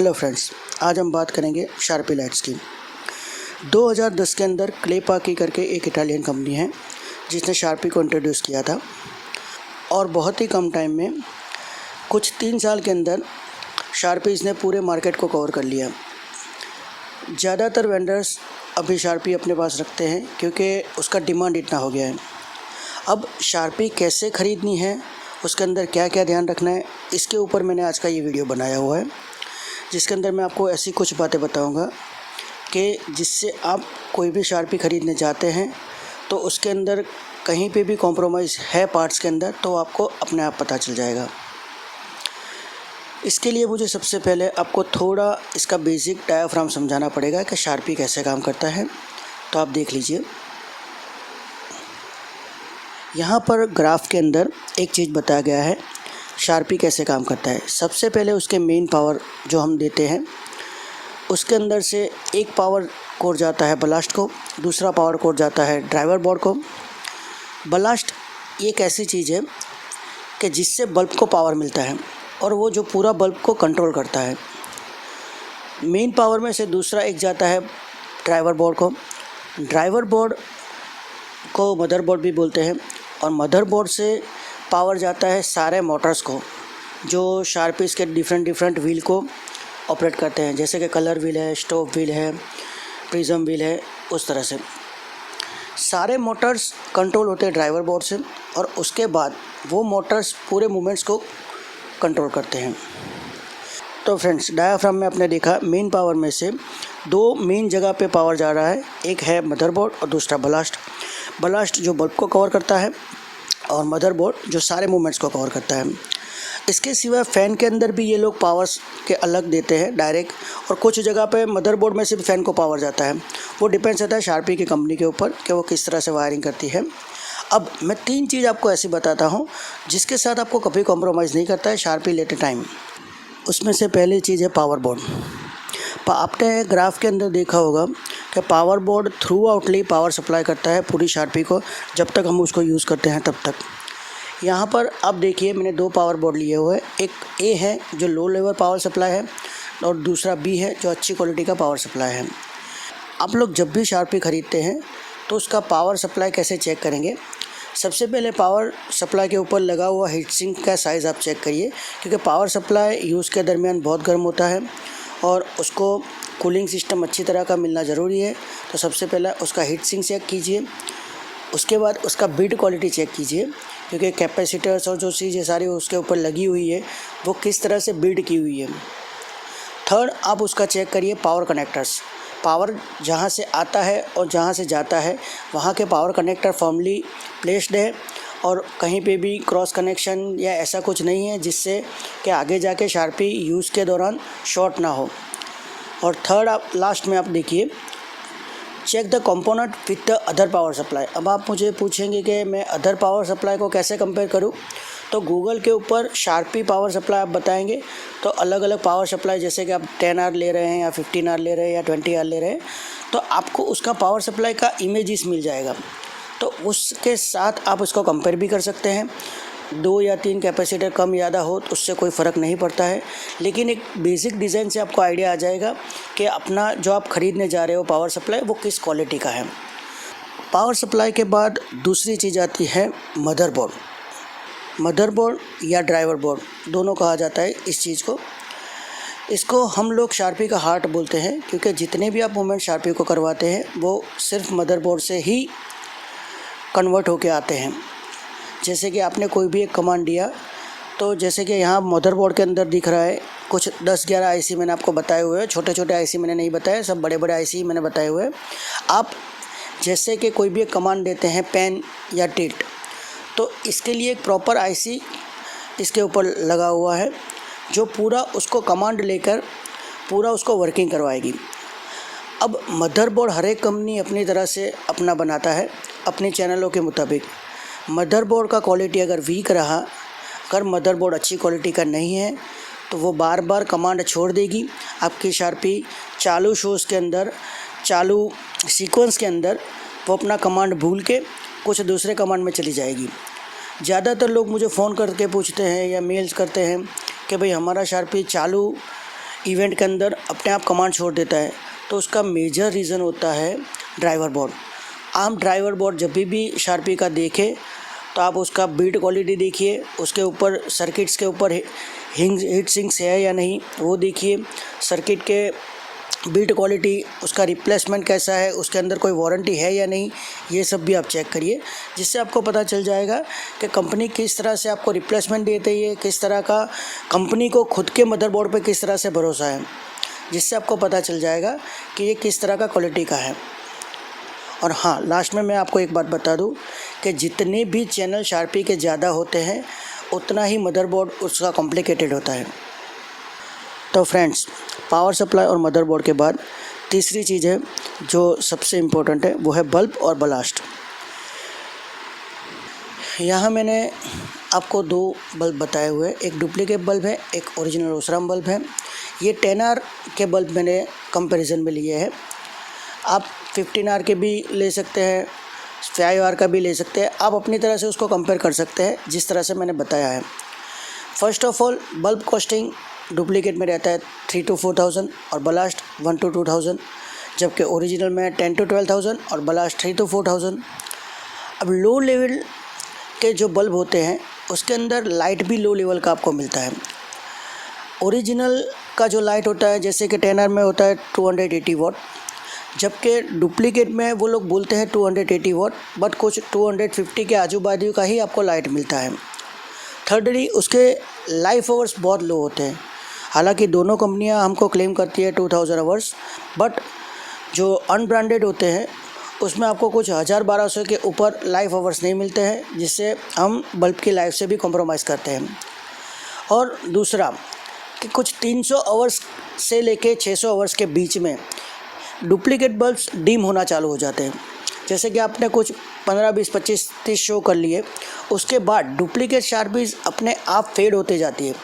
Hello friends, आज हम बात करेंगे शार्पी लाइट्स की। 2010 के अंदर क्लेपाकी करके एक इटालियन कंपनी है जिसने शार्पी को इंट्रोड्यूस किया था और बहुत ही कम टाइम में कुछ 3 साल के अंदर शार्पीज़ ने पूरे मार्केट को कवर कर लिया। ज़्यादातर वेंडर्स अभी शार्पी अपने पास रखते हैं क्योंकि उसका डिमांड इतना हो गया है। अब शार्पी कैसे ख़रीदनी है, उसके अंदर क्या क्या ध्यान रखना है, इसके ऊपर मैंने आज का ये वीडियो बनाया हुआ है, जिसके अंदर मैं आपको ऐसी कुछ बातें बताऊंगा कि जिससे आप कोई भी शार्पी ख़रीदने जाते हैं तो उसके अंदर कहीं पे भी कॉम्प्रोमाइज़ है पार्ट्स के अंदर तो आपको अपने आप पता चल जाएगा। इसके लिए मुझे सबसे पहले आपको थोड़ा इसका बेसिक डायाफ्राम समझाना पड़ेगा कि शार्पी कैसे काम करता है। तो आप देख लीजिए, यहाँ पर ग्राफ के अंदर एक चीज़ बताया गया है शार्पी कैसे काम करता है। सबसे पहले उसके मेन पावर जो हम देते हैं उसके अंदर से एक पावर कोड जाता है बलास्ट को, दूसरा पावर कोड जाता है ड्राइवर बोर्ड को। बलास्ट एक ऐसी चीज़ है कि जिससे बल्ब को पावर मिलता है और वो जो पूरा बल्ब को कंट्रोल करता है। मेन पावर में से दूसरा एक जाता है ड्राइवर बोर्ड को। ड्राइवर बोर्ड को मदरबोर्ड भी बोलते हैं और मदरबोर्ड से पावर जाता है सारे मोटर्स को जो शार्पीज़ के डिफरेंट व्हील को ऑपरेट करते हैं, जैसे कि कलर व्हील है, स्टॉप व्हील है, प्रिज्म व्हील है। उस तरह से सारे मोटर्स कंट्रोल होते हैं ड्राइवर बोर्ड से और उसके बाद वो मोटर्स पूरे मूवमेंट्स को कंट्रोल करते हैं। तो फ्रेंड्स, डायाफ्राम में आपने देखा मेन पावर में से 2 मेन जगह पे पावर जा रहा है, एक है मदरबोर्ड और दूसरा बलास्ट। बलास्ट जो बल्ब को कवर करता है और मदरबोर्ड जो सारे मूवमेंट्स को कवर करता है। इसके सिवा फ़ैन के अंदर भी ये लोग पावर्स के अलग देते हैं डायरेक्ट, और कुछ जगह पे मदरबोर्ड में से भी फ़ैन को पावर जाता है। वो डिपेंड्स रहता है शार्पी की कंपनी के ऊपर कि वो किस तरह से वायरिंग करती है। अब मैं 3 चीज़ आपको ऐसी बताता हूँ जिसके साथ आपको कभी कॉम्प्रोमाइज़ नहीं करता है शार्पी लेते टाइम। उसमें से पहली चीज़ है पावर बोर्ड। आपने ग्राफ के अंदर देखा होगा कि पावर बोर्ड थ्रू आउटली पावर सप्लाई करता है पूरी शार्पी को जब तक हम उसको यूज़ करते हैं तब तक। यहाँ पर आप देखिए, मैंने 2 पावर बोर्ड लिए हुए हैं। एक ए है जो लो लेवल पावर सप्लाई है और दूसरा बी है जो अच्छी क्वालिटी का पावर सप्लाई है। आप लोग जब भी शार्पी ख़रीदते हैं तो उसका पावर सप्लाई कैसे चेक करेंगे? सबसे पहले पावर सप्लाई के ऊपर लगा हुआ हीट सिंक का साइज़ आप चेक करिए, क्योंकि पावर सप्लाई यूज़ के दरमियान बहुत गर्म होता है और उसको कूलिंग सिस्टम अच्छी तरह का मिलना ज़रूरी है। तो सबसे पहले उसका हीट सिंक चेक कीजिए, उसके बाद उसका बिल्ड क्वालिटी चेक कीजिए, क्योंकि कैपेसिटर्स और जो चीज़ें सारी उसके ऊपर लगी हुई है वो किस तरह से बिल्ड की हुई है। थर्ड, आप उसका चेक करिए पावर कनेक्टर्स। पावर जहाँ से आता है और जहाँ से जाता है वहाँ के पावर कनेक्टर फर्मली प्लेस्ड है और कहीं पे भी क्रॉस कनेक्शन या ऐसा कुछ नहीं है जिससे कि आगे जाके शार्पी यूज़ के दौरान शॉर्ट ना हो। और थर्ड, आप लास्ट में आप देखिए, check the component with the other power supply. अब आप मुझे पूछेंगे कि मैं अदर पावर सप्लाई को कैसे कंपेयर करूं, तो गूगल के ऊपर शार्पी पावर सप्लाई आप बताएंगे तो अलग अलग पावर सप्लाई, जैसे कि आप 10R ले रहे हैं या 15R ले रहे हैं या 20R ले रहे हैं, तो आपको उसका पावर सप्लाई का इमेजेस मिल जाएगा। तो उसके साथ आप उसको कंपेयर भी कर सकते हैं। 2 या 3 कैपेसिटर कम ज़्यादा हो तो उससे कोई फ़र्क नहीं पड़ता है, लेकिन एक बेसिक डिज़ाइन से आपको आइडिया आ जाएगा कि अपना जो आप ख़रीदने जा रहे हो पावर सप्लाई वो किस क्वालिटी का है। पावर सप्लाई के बाद दूसरी चीज़ आती है मदरबोर्ड। मदरबोर्ड या ड्राइवर बोर्ड दोनों कहा जाता है इस चीज़ को। इसको हम लोग शार्पी का हार्ट बोलते हैं, क्योंकि जितने भी आप मूवमेंट शार्पी को करवाते हैं वो सिर्फ मदरबोर्ड से ही कन्वर्ट होके आते हैं। जैसे कि आपने कोई भी एक कमांड दिया, तो जैसे कि यहाँ मदरबोर्ड के अंदर दिख रहा है कुछ 10-11 आईसी मैंने आपको बताए हुए हैं। छोटे छोटे आईसी मैंने नहीं बताए, सब बड़े बड़े आईसी मैंने बताए हुए हैं। आप जैसे कि कोई भी एक कमांड देते हैं पेन या टिल्ट, तो इसके लिए एक प्रॉपर आईसी इसके ऊपर लगा हुआ है जो पूरा उसको कमांड लेकर पूरा उसको वर्किंग करवाएगी। अब मदरबोर्ड हर एक कंपनी अपनी तरह से अपना बनाता है अपने चैनलों के मुताबिक। मदरबोर्ड का क्वालिटी अगर वीक रहा, अगर मदरबोर्ड अच्छी क्वालिटी का नहीं है, तो वो बार बार कमांड छोड़ देगी। आपकी शार्पी चालू शोज़ के अंदर, चालू सीक्वेंस के अंदर वो अपना कमांड भूल के कुछ दूसरे कमांड में चली जाएगी। ज़्यादातर लोग मुझे फ़ोन करके पूछते हैं या मेल्स करते हैं कि भाई हमारा शार्पी चालू इवेंट के अंदर अपने आप कमांड छोड़ देता है, तो उसका मेजर रीज़न होता है ड्राइवर बोर्ड। आप ड्राइवर बोर्ड जब भी शार्पी का देखें तो आप उसका बिल्ड क्वालिटी देखिए, उसके ऊपर सर्किट्स के ऊपर हीट सिंक्स है या नहीं वो देखिए, सर्किट के बिल्ड क्वालिटी, उसका रिप्लेसमेंट कैसा है, उसके अंदर कोई वारंटी है या नहीं, ये सब भी आप चेक करिए, जिससे आपको पता चल जाएगा कि कंपनी किस तरह से आपको रिप्लेसमेंट देती है, किस तरह का कंपनी को खुद के मदरबोर्ड पे किस तरह से भरोसा है, जिससे आपको पता चल जाएगा कि ये किस तरह का क्वालिटी का है। और हाँ, लास्ट में मैं आपको एक बात बता दूं कि जितने भी चैनल शार्पी के ज़्यादा होते हैं उतना ही मदरबोर्ड उसका कॉम्प्लिकेटेड होता है। तो फ्रेंड्स, पावर सप्लाई और मदरबोर्ड के बाद तीसरी चीज़ है जो सबसे इम्पोर्टेंट है, वो है बल्ब और ब्लास्ट। यहाँ मैंने आपको 2 बल्ब बताए हुए हैं, एक डुप्लीकेट बल्ब है, एक ओरिजिनल ओसराम बल्ब है। ये 10R के बल्ब मैंने कंपैरिजन में लिए हैं। आप 15R के भी ले सकते हैं, 5R का भी ले सकते हैं, आप अपनी तरह से उसको कंपेयर कर सकते हैं जिस तरह से मैंने बताया है। First of all, bulb costing duplicate में रहता है 3 to 4,000 और ब्लास्ट 1 to 2,000, जबकि ओरिजिनल में 10 to 12,000 और ब्लास्ट 3 to 4,000। अब लो लेवल के जो बल्ब होते हैं उसके अंदर लाइट भी लो लेवल का आपको मिलता है। ओरिजिनल का जो लाइट होता है जैसे कि 10R में होता है 280 वाट, जबकि डुप्लीकेट में वो लोग बोलते हैं 280 वाट, बट कुछ 250 के आजू बाजू का ही आपको लाइट मिलता है। थर्डली, उसके लाइफ आवर्स बहुत लो होते हैं। हालांकि दोनों कंपनियां हमको क्लेम करती है 2000 आवर्स, बट जो अनब्रांडेड होते हैं उसमें आपको कुछ 1000-1200 के ऊपर लाइफ आवर्स नहीं मिलते हैं, जिससे हम बल्ब की लाइफ से भी कॉम्प्रोमाइज़ करते हैं। और दूसरा कि कुछ 300 आवर्स से लेके 600 आवर्स के बीच में डुप्लीकेट बल्ब्स डिम होना चालू हो जाते हैं। जैसे कि आपने कुछ 15, 20, 25, 30 शो कर लिए, उसके बाद डुप्लीकेट शार्पीज़ अपने आप फेड होते जाती है।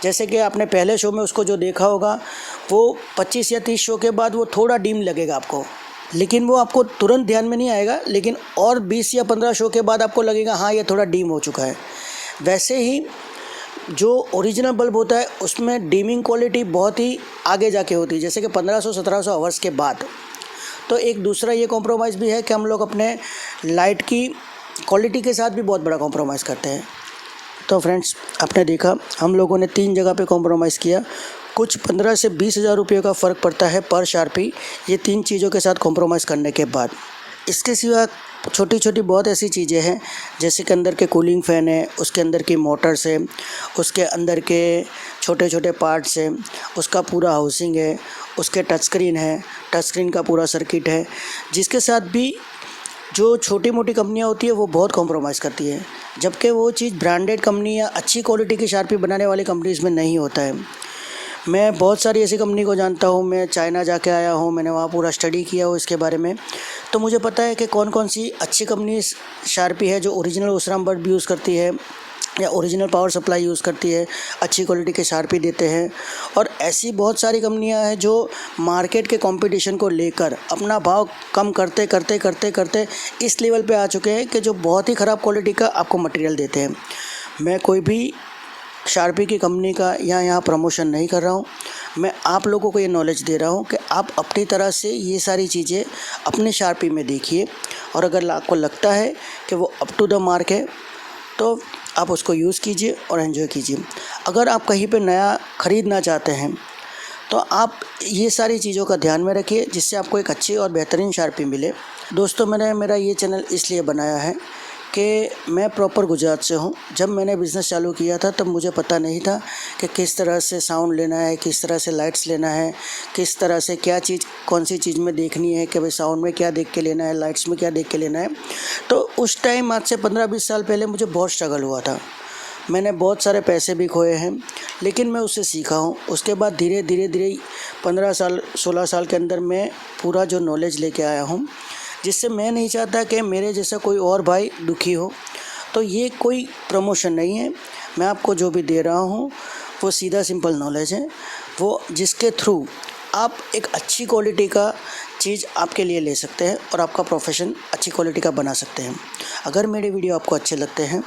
जैसे कि आपने पहले शो में उसको जो देखा होगा, वो 25 या 30 शो के बाद वो थोड़ा डिम लगेगा आपको, लेकिन वो आपको तुरंत ध्यान में नहीं आएगा, लेकिन और 20 या 15 शो के बाद आपको लगेगा हाँ ये थोड़ा डिम हो चुका है। वैसे ही जो ओरिजिनल बल्ब होता है उसमें डिमिंग क्वालिटी बहुत ही आगे जाके होती है, जैसे कि 1500-1700 आवर्स के बाद। तो एक दूसरा ये कॉम्प्रोमाइज़ भी है कि हम लोग अपने लाइट की क्वालिटी के साथ भी बहुत बड़ा कॉम्प्रोमाइज़ करते हैं। तो फ्रेंड्स, आपने देखा हम लोगों ने 3 जगह पे कॉम्प्रोमाइज़ किया। कुछ 15 से 20 हज़ार रुपये का फ़र्क पड़ता है पर शार्पी, ये 3 चीज़ों के साथ कॉम्प्रोमाइज़ करने के बाद। इसके सिवा छोटी छोटी बहुत ऐसी चीज़ें हैं, जैसे कि अंदर के कूलिंग फ़ैन है, उसके अंदर की मोटर्स है, उसके अंदर के छोटे छोटे पार्ट्स हैं, उसका पूरा हाउसिंग है, उसके टच स्क्रीन है, टच स्क्रीन का पूरा सर्किट है, जिसके साथ भी जो छोटी मोटी कंपनियां होती है वो बहुत कॉम्प्रोमाइज़ करती है, जबकि वो चीज़ ब्रांडेड कंपनी या अच्छी क्वालिटी की शार्पी बनाने वाली कंपनीज़ में नहीं होता है। मैं बहुत सारी ऐसी कंपनी को जानता हूँ, मैं चाइना जाके आया हूँ, मैंने वहाँ पूरा स्टडी किया हो इसके बारे में, तो मुझे पता है कि कौन कौन सी अच्छी कंपनी शार्पी है जो ओरिजिनल ओसराम बल्ब यूज़ करती है या ओरिजिनल पावर सप्लाई यूज़ करती है, अच्छी क्वालिटी के शार्पी देते हैं। और ऐसी बहुत सारी कंपनियां हैं जो मार्केट के कंपटीशन को लेकर अपना भाव कम करते करते करते करते इस लेवल पे आ चुके हैं कि जो बहुत ही ख़राब क्वालिटी का आपको मटेरियल देते हैं। मैं कोई भी शार्पी की कंपनी का यहाँ प्रमोशन नहीं कर रहा हूँ, मैं आप लोगों को ये नॉलेज दे रहा हूँ कि आप अपनी तरह से ये सारी चीज़ें अपने शार्पी में देखिए, और अगर आपको लगता है कि वो अप टू द मार्क है तो आप उसको यूज़ कीजिए और एंजॉय कीजिए। अगर आप कहीं पे नया ख़रीदना चाहते हैं तो आप ये सारी चीज़ों का ध्यान में रखिए, जिससे आपको एक अच्छी और बेहतरीन शार्पी मिले। दोस्तों, मैंने मेरा ये चैनल इसलिए बनाया है कि मैं प्रॉपर गुजरात से हूँ। जब मैंने बिज़नेस चालू किया था तब मुझे पता नहीं था कि किस तरह से साउंड लेना है, किस तरह से लाइट्स लेना है, किस तरह से क्या चीज़ कौन सी चीज़ में देखनी है कि भाई साउंड में क्या देख के लेना है, लाइट्स में क्या देख के लेना है। तो उस टाइम आज से 15-20 साल पहले मुझे बहुत स्ट्रगल हुआ था। मैंने बहुत सारे पैसे भी खोए हैं, लेकिन मैं उससे सीखा हूँ। उसके बाद धीरे धीरे 15 साल 16 साल के अंदर मैं पूरा जो नॉलेज लेके आया हूँ, जिससे मैं नहीं चाहता कि मेरे जैसा कोई और भाई दुखी हो। तो ये कोई प्रमोशन नहीं है, मैं आपको जो भी दे रहा हूँ वो सीधा सिंपल नॉलेज है, वो जिसके थ्रू आप एक अच्छी क्वालिटी का चीज़ आपके लिए ले सकते हैं और आपका प्रोफेशन अच्छी क्वालिटी का बना सकते हैं। अगर मेरे वीडियो आपको अच्छे लगते हैं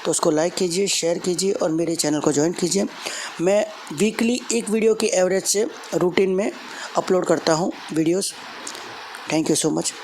तो उसको लाइक कीजिए, शेयर कीजिए और मेरे चैनल को ज्वाइन कीजिए। मैं वीकली एक वीडियो की एवरेज से रूटीन में अपलोड करता हूँ videos. Thank you so much.